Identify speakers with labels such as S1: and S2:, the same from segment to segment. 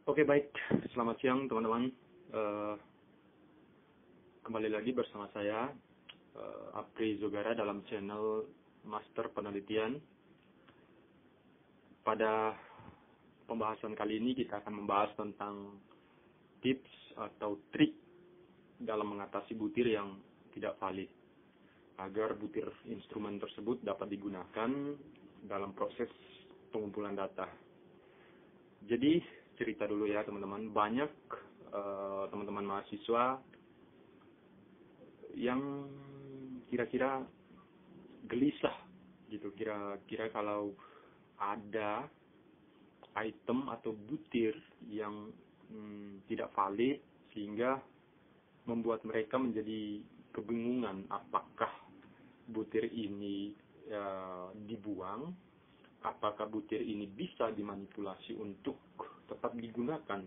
S1: Oke, baik. Selamat siang, teman-teman. Kembali lagi bersama saya, Apri Zogara, dalam channel Master Penelitian. Pada pembahasan kali ini kita akan membahas tentang tips atau trik dalam mengatasi butir yang tidak valid, agar butir instrumen tersebut dapat digunakan dalam proses pengumpulan data. Jadi, cerita dulu ya teman-teman. Banyak teman-teman mahasiswa yang kira-kira gelisah gitu, kira-kira kalau ada item atau butir yang tidak valid, sehingga membuat mereka menjadi kebingungan apakah butir ini dibuang, apakah butir ini bisa dimanipulasi untuk tetap digunakan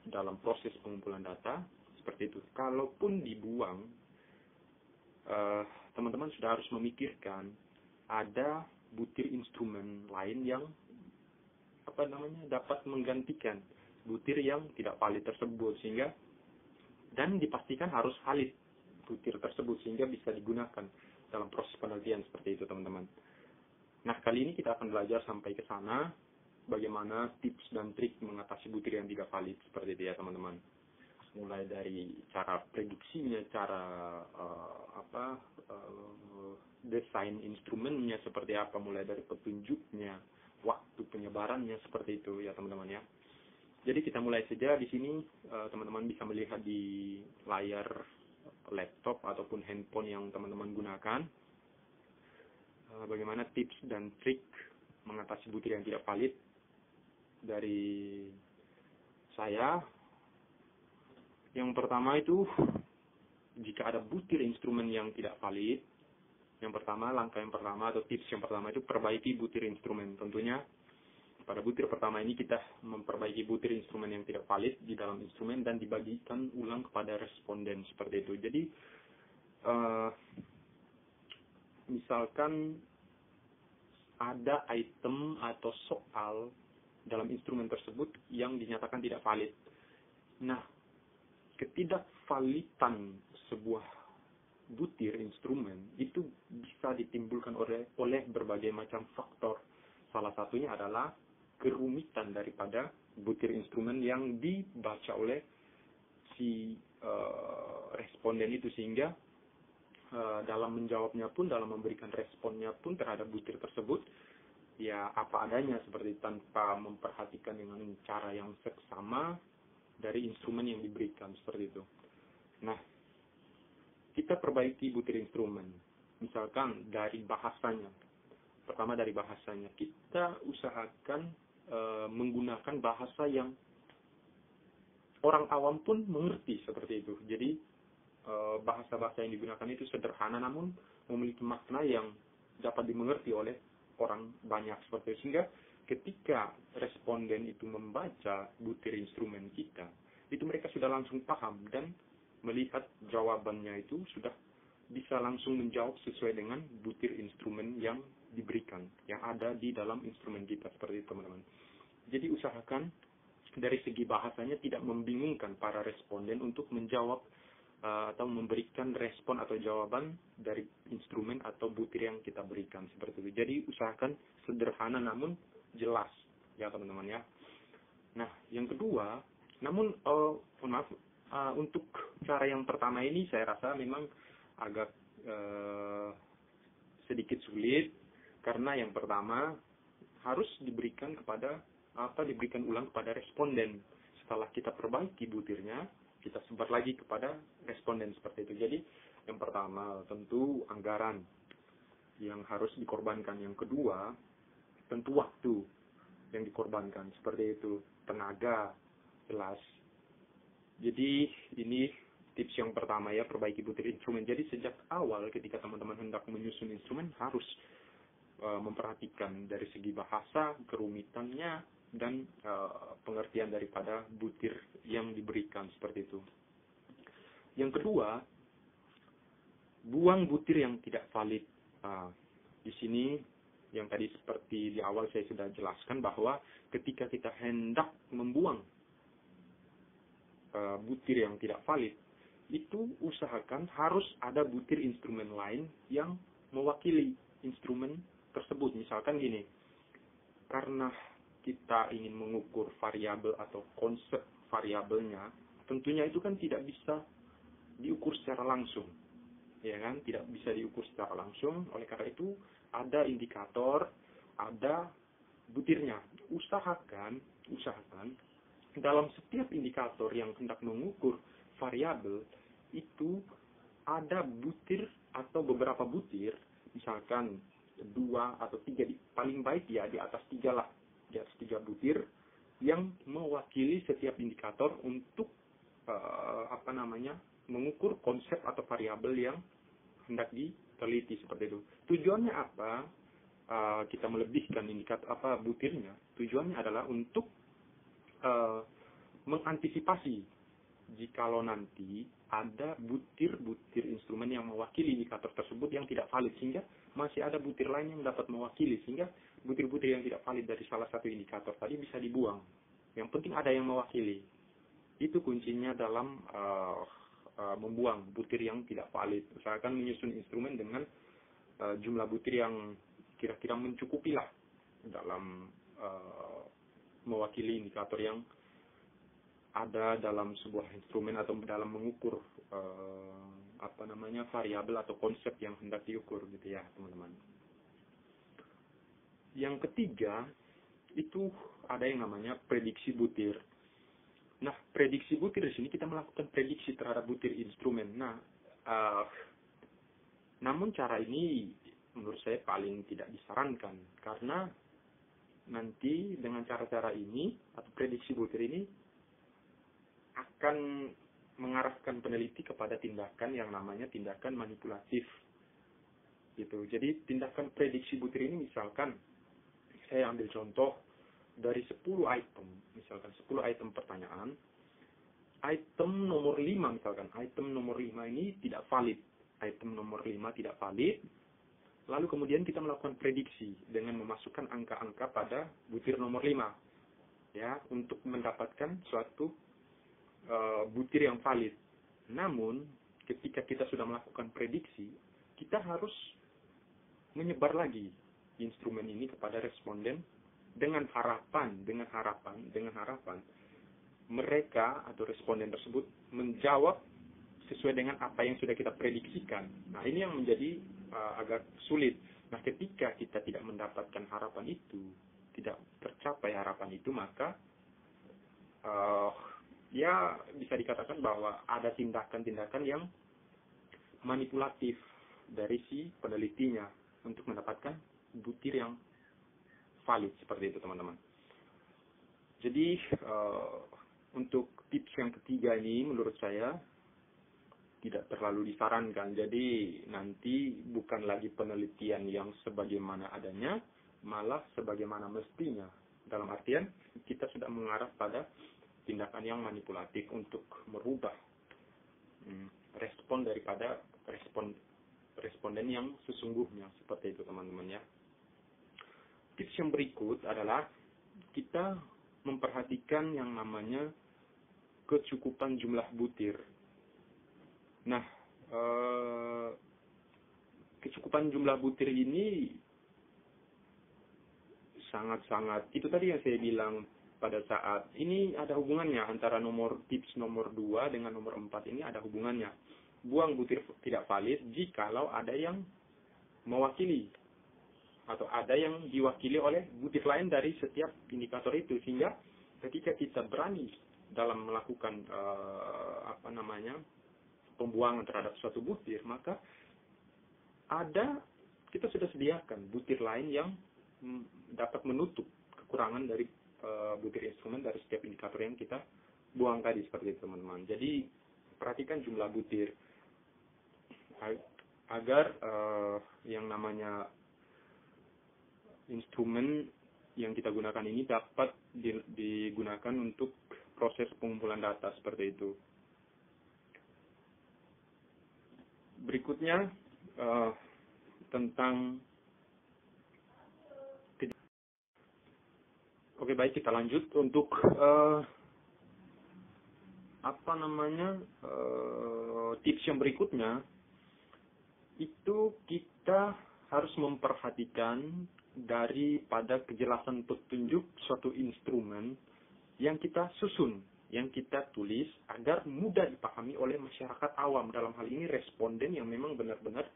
S1: dalam proses pengumpulan data, seperti itu. Kalaupun dibuang, teman-teman sudah harus memikirkan ada butir instrumen lain yang dapat menggantikan butir yang tidak valid tersebut, sehingga dan dipastikan harus valid butir tersebut sehingga bisa digunakan dalam proses penelitian, seperti itu teman-teman. Nah, kali ini kita akan belajar sampai ke sana, bagaimana tips dan trik mengatasi butir yang tidak valid, seperti itu ya teman-teman. Mulai dari cara prediksinya, cara desain instrumennya seperti apa, mulai dari petunjuknya, waktu penyebarannya, seperti itu ya teman-teman ya. Jadi kita mulai saja. Di sini teman-teman bisa melihat di layar laptop ataupun handphone yang teman-teman gunakan, bagaimana tips dan trik mengatasi butir yang tidak valid dari saya. Yang pertama itu, jika ada butir instrumen yang tidak valid, langkah yang pertama atau tips yang pertama itu perbaiki butir instrumen. Tentunya pada butir pertama ini kita memperbaiki butir instrumen yang tidak valid di dalam instrumen dan dibagikan ulang kepada responden, seperti itu. Jadi misalkan ada item atau soal dalam instrumen tersebut yang dinyatakan tidak valid. Nah, ketidakvalidan sebuah butir instrumen itu bisa ditimbulkan oleh berbagai macam faktor. Salah satunya adalah kerumitan daripada butir instrumen yang dibaca oleh si responden itu, sehingga dalam menjawabnya pun, dalam memberikan responnya pun terhadap butir tersebut, ya apa adanya, seperti tanpa memperhatikan dengan cara yang seksama dari instrumen yang diberikan, seperti itu. Nah, kita perbaiki butir instrumen, misalkan dari bahasanya. Pertama dari bahasanya, kita usahakan menggunakan bahasa yang orang awam pun mengerti, seperti itu. Jadi bahasa-bahasa yang digunakan itu sederhana namun memiliki makna yang dapat dimengerti oleh orang banyak, seperti itu. Sehingga ketika responden itu membaca butir instrumen kita, itu mereka sudah langsung paham dan melihat jawabannya itu sudah bisa langsung menjawab sesuai dengan butir instrumen yang diberikan, yang ada di dalam instrumen kita, seperti itu teman-teman. Jadi usahakan dari segi bahasanya tidak membingungkan para responden untuk menjawab atau memberikan respon atau jawaban dari instrumen atau butir yang kita berikan, seperti itu. Jadi usahakan sederhana namun jelas ya teman-teman ya. Nah, yang kedua, namun untuk cara yang pertama ini saya rasa memang agak sedikit sulit, karena yang pertama harus diberikan ulang kepada responden. Setelah kita perbaiki butirnya, kita sebar lagi kepada responden, seperti itu. Jadi yang pertama tentu anggaran yang harus dikorbankan. Yang kedua tentu waktu yang dikorbankan, seperti itu. Tenaga, jelas. Jadi ini tips yang pertama ya, perbaiki butir instrumen. Jadi sejak awal ketika teman-teman hendak menyusun instrumen harus memperhatikan dari segi bahasa, kerumitannya, dan pengertian daripada butir yang diberikan, seperti itu. Yang kedua, buang butir yang tidak valid. Di sini yang tadi seperti di awal saya sudah jelaskan bahwa ketika kita hendak membuang butir yang tidak valid, itu usahakan harus ada butir instrumen lain yang mewakili instrumen tersebut. Misalkan gini, karena kita ingin mengukur variabel atau konsep variabelnya, tentunya itu kan tidak bisa diukur secara langsung, ya kan? Tidak bisa diukur secara langsung. Oleh karena itu ada indikator, ada butirnya. Usahakan dalam setiap indikator yang hendak mengukur variabel itu ada butir atau beberapa butir, misalkan 2 atau 3, paling baik ya di atas 3 lah, di atas 3 butir yang mewakili setiap indikator untuk mengukur konsep atau variabel yang hendak diteliti seperti itu. Tujuannya apa? Kita melebihkan indikator butirnya. Tujuannya adalah untuk mengantisipasi jikalau nanti ada butir-butir instrumen yang mewakili indikator tersebut yang tidak valid, sehingga masih ada butir lain yang dapat mewakili, sehingga butir-butir yang tidak valid dari salah satu indikator tadi bisa dibuang. Yang penting ada yang mewakili. Itu kuncinya dalam membuang butir yang tidak valid. Usahakan menyusun instrumen dengan jumlah butir yang kira-kira mencukupi lah dalam mewakili indikator yang ada dalam sebuah instrumen atau dalam mengukur variabel atau konsep yang hendak diukur gitu ya, teman-teman. Yang ketiga itu ada yang namanya prediksi butir. Nah, prediksi butir di sini kita melakukan prediksi terhadap butir instrumen. Nah, namun cara ini menurut saya paling tidak disarankan, karena nanti dengan cara-cara ini atau prediksi butir ini akan mengarahkan peneliti kepada tindakan yang namanya tindakan manipulatif. Gitu. Jadi tindakan prediksi butir ini misalkan saya ambil contoh dari 10 item, misalkan 10 item pertanyaan, item nomor 5 misalkan, item nomor 5 ini tidak valid, item nomor 5 tidak valid, lalu kemudian kita melakukan prediksi dengan memasukkan angka-angka pada butir nomor 5, ya, untuk mendapatkan suatu butir yang valid. Namun, ketika kita sudah melakukan prediksi, kita harus menyebar lagi instrumen ini kepada responden dengan harapan mereka atau responden tersebut menjawab sesuai dengan apa yang sudah kita prediksikan. Nah, ini yang menjadi agak sulit. Nah, ketika kita tidak mendapatkan harapan itu, tidak tercapai harapan itu, maka ya bisa dikatakan bahwa ada tindakan-tindakan yang manipulatif dari si penelitinya untuk mendapatkan butir yang valid seperti itu, teman-teman. Jadi untuk tips yang ketiga ini menurut saya tidak terlalu disarankan. Jadi nanti bukan lagi penelitian yang sebagaimana adanya, malah sebagaimana mestinya. Dalam artian kita sudah mengarah pada tindakan yang manipulatif untuk merubah respon daripada responden yang sesungguhnya, seperti itu, teman-teman ya. Tips yang berikut adalah kita memperhatikan yang namanya kecukupan jumlah butir. Nah, kecukupan jumlah butir ini sangat-sangat, itu tadi yang saya bilang pada saat ini ada hubungannya antara tips nomor 2 dengan nomor 4 ini ada hubungannya. Buang butir tidak valid jikalau ada yang mewakili atau ada yang diwakili oleh butir lain dari setiap indikator itu, sehingga ketika kita berani dalam melakukan pembuangan terhadap suatu butir, maka kita sudah sediakan butir lain yang dapat menutup kekurangan dari butir instrumen dari setiap indikator yang kita buang tadi, seperti itu, teman-teman. Jadi perhatikan jumlah butir agar yang namanya instrumen yang kita gunakan ini dapat digunakan untuk proses pengumpulan data, seperti itu. Berikutnya tentang Oke, baik, kita lanjut untuk tips yang berikutnya. Itu kita harus memperhatikan daripada kejelasan petunjuk suatu instrumen yang kita susun, yang kita tulis agar mudah dipahami oleh masyarakat awam. Dalam hal ini responden yang memang benar-benar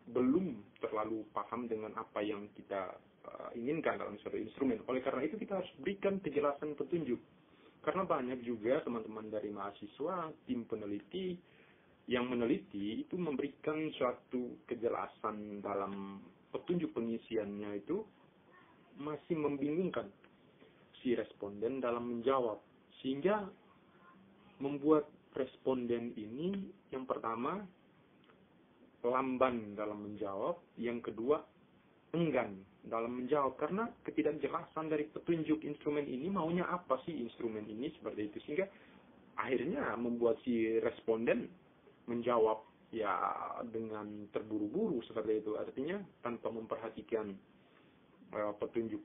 S1: belum terlalu paham dengan apa yang kita inginkan dalam suatu instrumen. Oleh karena itu kita harus berikan kejelasan petunjuk. Karena banyak juga teman-teman dari mahasiswa, tim peneliti yang meneliti itu memberikan suatu kejelasan dalam petunjuk pengisiannya itu masih membingungkan si responden dalam menjawab, sehingga membuat responden ini yang pertama lamban dalam menjawab, yang kedua enggan dalam menjawab karena ketidakjelasan dari petunjuk instrumen ini, maunya apa sih instrumen ini, seperti itu, sehingga akhirnya membuat si responden menjawab ya dengan terburu-buru seperti itu, artinya tanpa memperhatikan petunjuk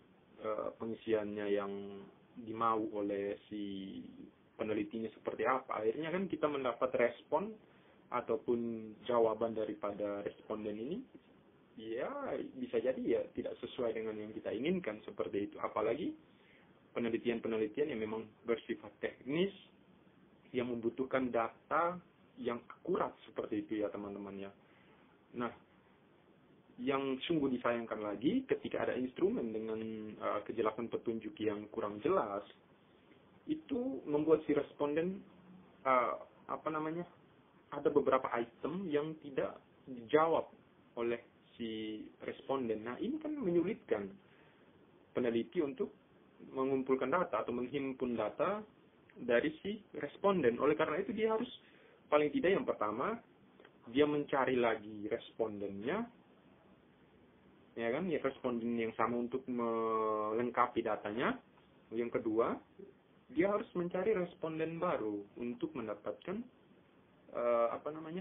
S1: pengisiannya yang dimau oleh si penelitinya seperti apa. Akhirnya kan kita mendapat respon ataupun jawaban daripada responden ini ya bisa jadi ya tidak sesuai dengan yang kita inginkan seperti itu. Apalagi penelitian-penelitian yang memang bersifat teknis yang membutuhkan data yang akurat seperti itu ya teman-teman ya. Nah, yang sungguh disayangkan lagi ketika ada instrumen dengan kejelasan petunjuk yang kurang jelas, itu membuat si responden ada beberapa item yang tidak dijawab oleh si responden. Nah, ini kan menyulitkan peneliti untuk mengumpulkan data atau menghimpun data dari si responden. Oleh karena itu dia harus paling tidak yang pertama dia mencari lagi respondennya, ya kan, ya responden yang sama untuk melengkapi datanya. Yang kedua, dia harus mencari responden baru untuk mendapatkan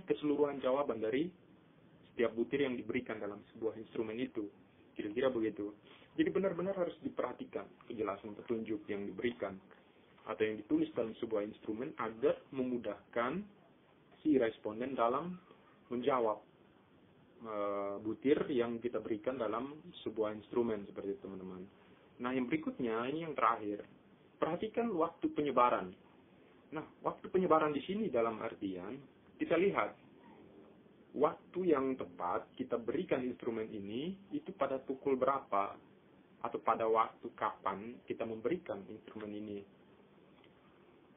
S1: keseluruhan jawaban dari setiap butir yang diberikan dalam sebuah instrumen itu. Kira-kira begitu. Jadi benar-benar harus diperhatikan kejelasan petunjuk yang diberikan atau yang ditulis dalam sebuah instrumen agar memudahkan si responden dalam menjawab butir yang kita berikan dalam sebuah instrumen seperti itu, teman-teman. Nah, yang berikutnya ini yang terakhir. Perhatikan waktu penyebaran. Nah, waktu penyebaran di sini dalam artian kita lihat waktu yang tepat kita berikan instrumen ini itu pada pukul berapa atau pada waktu kapan kita memberikan instrumen ini.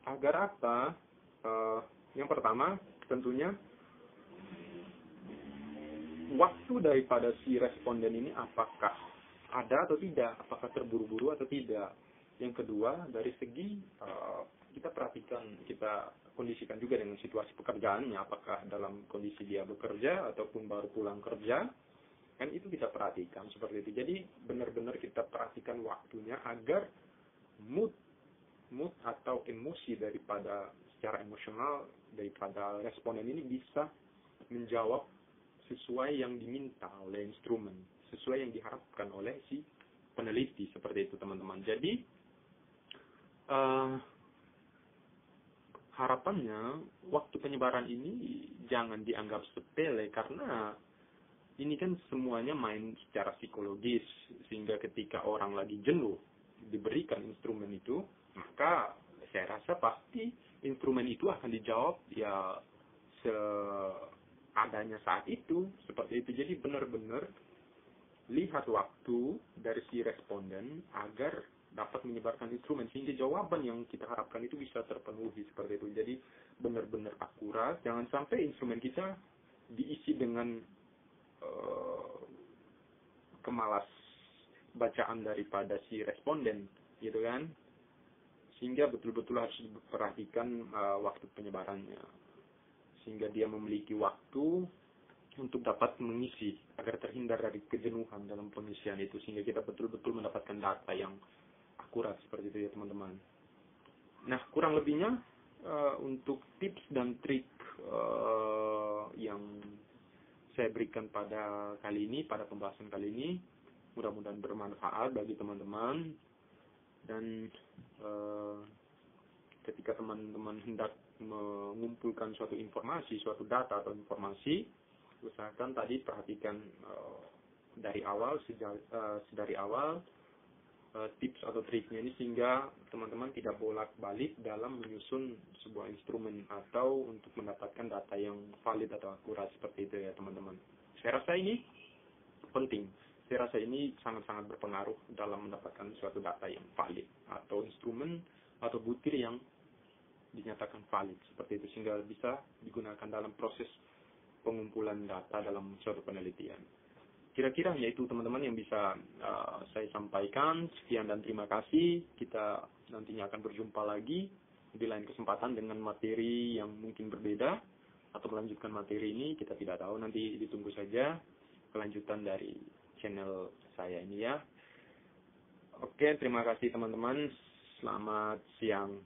S1: Agar apa? Yang pertama tentunya waktu daripada si responden ini apakah ada atau tidak, apakah terburu-buru atau tidak. Yang kedua, dari segi kita perhatikan, kita kondisikan juga dengan situasi pekerjaannya, apakah dalam kondisi dia bekerja ataupun baru pulang kerja, kan itu kita perhatikan seperti itu. Jadi benar-benar kita perhatikan waktunya agar mood atau emosi daripada secara emosional daripada responden ini bisa menjawab sesuai yang diminta oleh instrumen, sesuai yang diharapkan oleh si peneliti seperti itu, teman-teman. Jadi harapannya waktu penyebaran ini jangan dianggap sepele karena ini kan semuanya main secara psikologis, sehingga ketika orang lagi jenuh diberikan instrumen itu, maka saya rasa pasti instrumen itu akan dijawab ya seadanya saat itu, seperti itu. Jadi benar-benar lihat waktu dari si responden agar dapat menyebarkan instrumen sehingga jawaban yang kita harapkan itu bisa terpenuhi seperti itu. Jadi benar-benar akurat, jangan sampai instrumen kita diisi dengan kemalas bacaan daripada si responden, gitu kan? Sehingga betul-betul harus diperhatikan waktu penyebarannya, sehingga dia memiliki waktu untuk dapat mengisi agar terhindar dari kejenuhan dalam pengisian itu, sehingga kita betul-betul mendapatkan data yang akurat seperti itu ya teman-teman. Nah, kurang lebihnya untuk tips dan trik yang saya berikan pada kali ini, pada pembahasan kali ini, Mudah-mudahan bermanfaat bagi teman-teman. Dan ketika teman-teman hendak mengumpulkan suatu informasi, suatu data atau informasi, usahakan tadi perhatikan dari awal, sedari awal tips atau triknya ini, sehingga teman-teman tidak bolak-balik dalam menyusun sebuah instrumen atau untuk mendapatkan data yang valid atau akurat seperti itu ya teman-teman. Saya rasa ini penting. Saya rasa ini sangat-sangat berpengaruh dalam mendapatkan suatu data yang valid atau instrumen atau butir yang dinyatakan valid seperti itu, sehingga bisa digunakan dalam proses pengumpulan data dalam suatu penelitian. Kira-kira hanya itu teman-teman yang bisa saya sampaikan. Sekian dan terima kasih. Kita nantinya akan berjumpa lagi di lain kesempatan dengan materi yang mungkin berbeda atau melanjutkan materi ini, kita tidak tahu, nanti ditunggu saja kelanjutan dari channel saya ini ya. Oke, terima kasih teman-teman. Selamat siang.